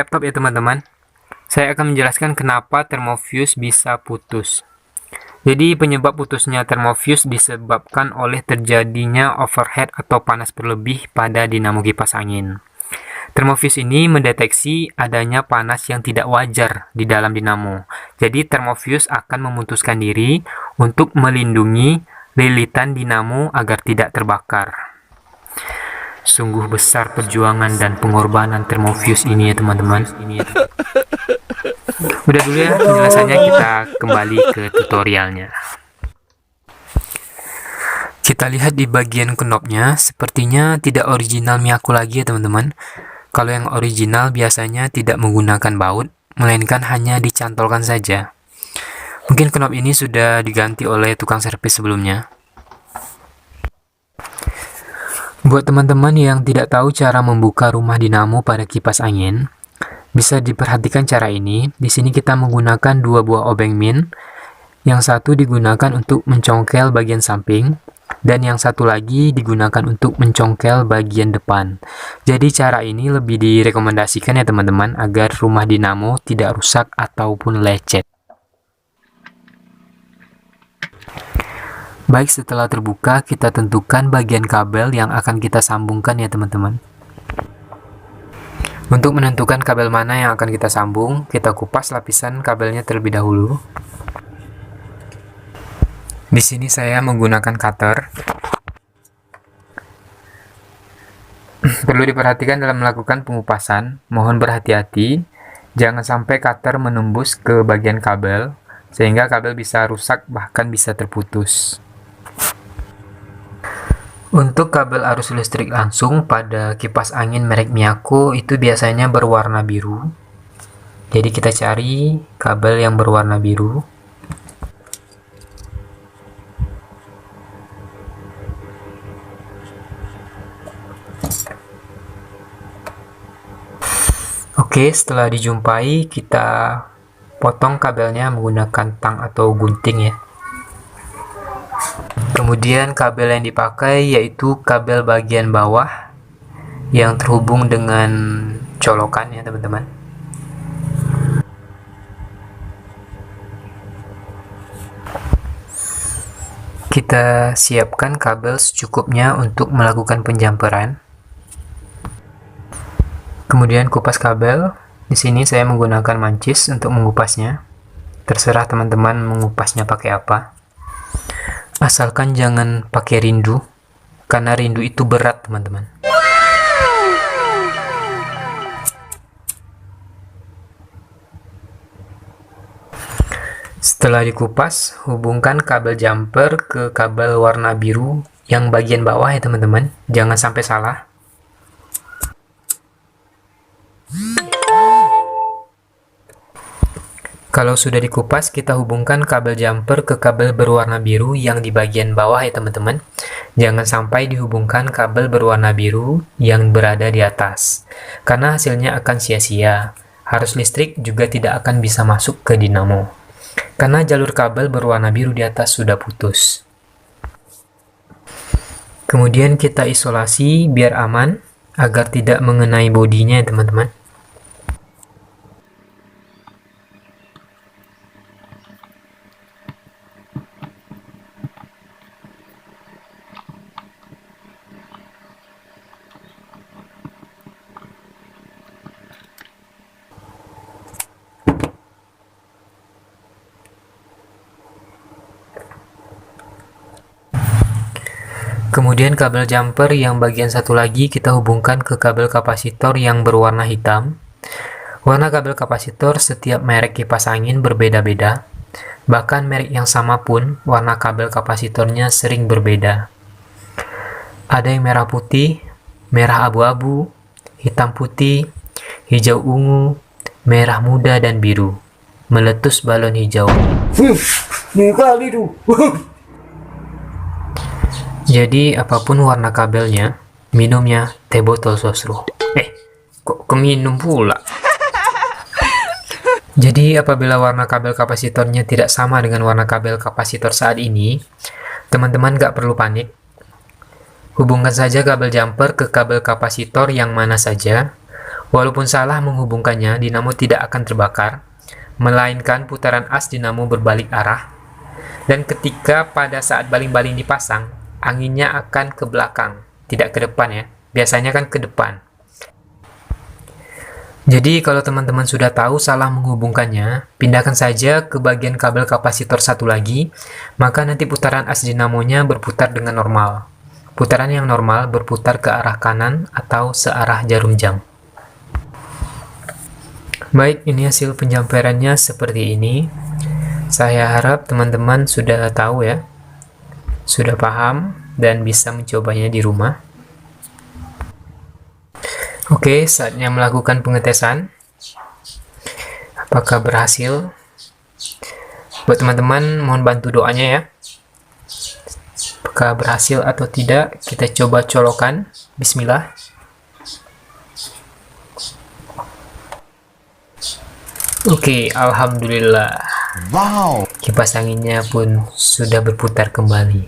Laptop ya teman-teman. Saya akan menjelaskan kenapa termofuse bisa putus. Jadi penyebab putusnya termofuse disebabkan oleh terjadinya overheat atau panas berlebih pada dinamo kipas angin. Termofuse ini mendeteksi adanya panas yang tidak wajar di dalam dinamo. Jadi termofuse akan memutuskan diri untuk melindungi lilitan dinamo agar tidak terbakar. Sungguh besar perjuangan dan pengorbanan termofuse ini ya teman-teman. Udah dulu ya penjelasannya, kita kembali ke tutorialnya. Kita lihat di bagian knobnya, sepertinya tidak original Miyako lagi ya teman-teman. Kalau yang original biasanya tidak menggunakan baut, melainkan hanya dicantolkan saja. Mungkin knob ini sudah diganti oleh tukang servis sebelumnya. Buat teman-teman yang tidak tahu cara membuka rumah dinamo pada kipas angin, bisa diperhatikan cara ini. Di sini kita menggunakan dua buah obeng min. Yang satu digunakan untuk mencongkel bagian samping, dan yang satu lagi digunakan untuk mencongkel bagian depan. Jadi cara ini lebih direkomendasikan ya teman-teman, agar rumah dinamo tidak rusak ataupun lecet. Baik, setelah terbuka, kita tentukan bagian kabel yang akan kita sambungkan ya teman-teman. Untuk menentukan kabel mana yang akan kita sambung, kita kupas lapisan kabelnya terlebih dahulu. Di sini saya menggunakan cutter. Perlu diperhatikan dalam melakukan pengupasan, mohon berhati-hati, jangan sampai cutter menembus ke bagian kabel, sehingga kabel bisa rusak bahkan bisa terputus. Untuk kabel arus listrik langsung pada kipas angin merek Miyako itu biasanya berwarna biru. Jadi kita cari kabel yang berwarna biru. Oke, setelah dijumpai kita potong kabelnya menggunakan tang atau gunting ya. Kemudian kabel yang dipakai yaitu kabel bagian bawah yang terhubung dengan colokan ya teman-teman. Kita siapkan kabel secukupnya untuk melakukan penjamperan. Kemudian kupas kabel. Di sini saya menggunakan mancis untuk mengupasnya. Terserah teman-teman mengupasnya pakai apa. Asalkan jangan pakai rindu, karena rindu itu berat teman-teman. Setelah dikupas, hubungkan kabel jumper ke kabel warna biru yang bagian bawah ya teman-teman. Jangan sampai salah. Kalau sudah dikupas, kita hubungkan kabel jumper ke kabel berwarna biru yang di bagian bawah ya teman-teman. Jangan sampai dihubungkan kabel berwarna biru yang berada di atas, karena hasilnya akan sia-sia. Arus listrik juga tidak akan bisa masuk ke dinamo, karena jalur kabel berwarna biru di atas sudah putus. Kemudian kita isolasi biar aman, agar tidak mengenai bodinya ya teman-teman. Kemudian kabel jumper yang bagian satu lagi kita hubungkan ke kabel kapasitor yang berwarna hitam. Warna kabel kapasitor setiap merek kipas angin berbeda-beda. Bahkan merek yang sama pun warna kabel kapasitornya sering berbeda. Ada yang merah putih, merah abu-abu, hitam putih, hijau ungu, merah muda, dan biru. Meletus balon hijau. Jadi apapun warna kabelnya, minumnya teh botol sosro. Kok keminum pula? Jadi apabila warna kabel kapasitornya tidak sama dengan warna kabel kapasitor saat ini, teman-teman gak perlu panik. Hubungkan saja kabel jumper ke kabel kapasitor yang mana saja. Walaupun salah menghubungkannya, dinamo tidak akan terbakar, melainkan putaran as dinamo berbalik arah. Dan ketika pada saat baling-baling dipasang, anginnya akan ke belakang, tidak ke depan ya. Biasanya kan ke depan. Jadi kalau teman-teman sudah tahu salah menghubungkannya, pindahkan saja ke bagian kabel kapasitor satu lagi, maka nanti putaran as dinamonya berputar dengan normal. Putaran yang normal berputar ke arah kanan atau searah jarum jam. Baik, ini hasil penjamperannya seperti ini. Saya harap teman-teman sudah tahu ya, sudah paham dan bisa mencobanya di rumah. Oke, saatnya melakukan pengetesan. Apakah berhasil? Buat teman-teman, mohon bantu doanya ya. Apakah berhasil atau tidak? Kita coba colokan. Bismillah. Oke, alhamdulillah. Wow. Kipas anginnya pun sudah berputar kembali.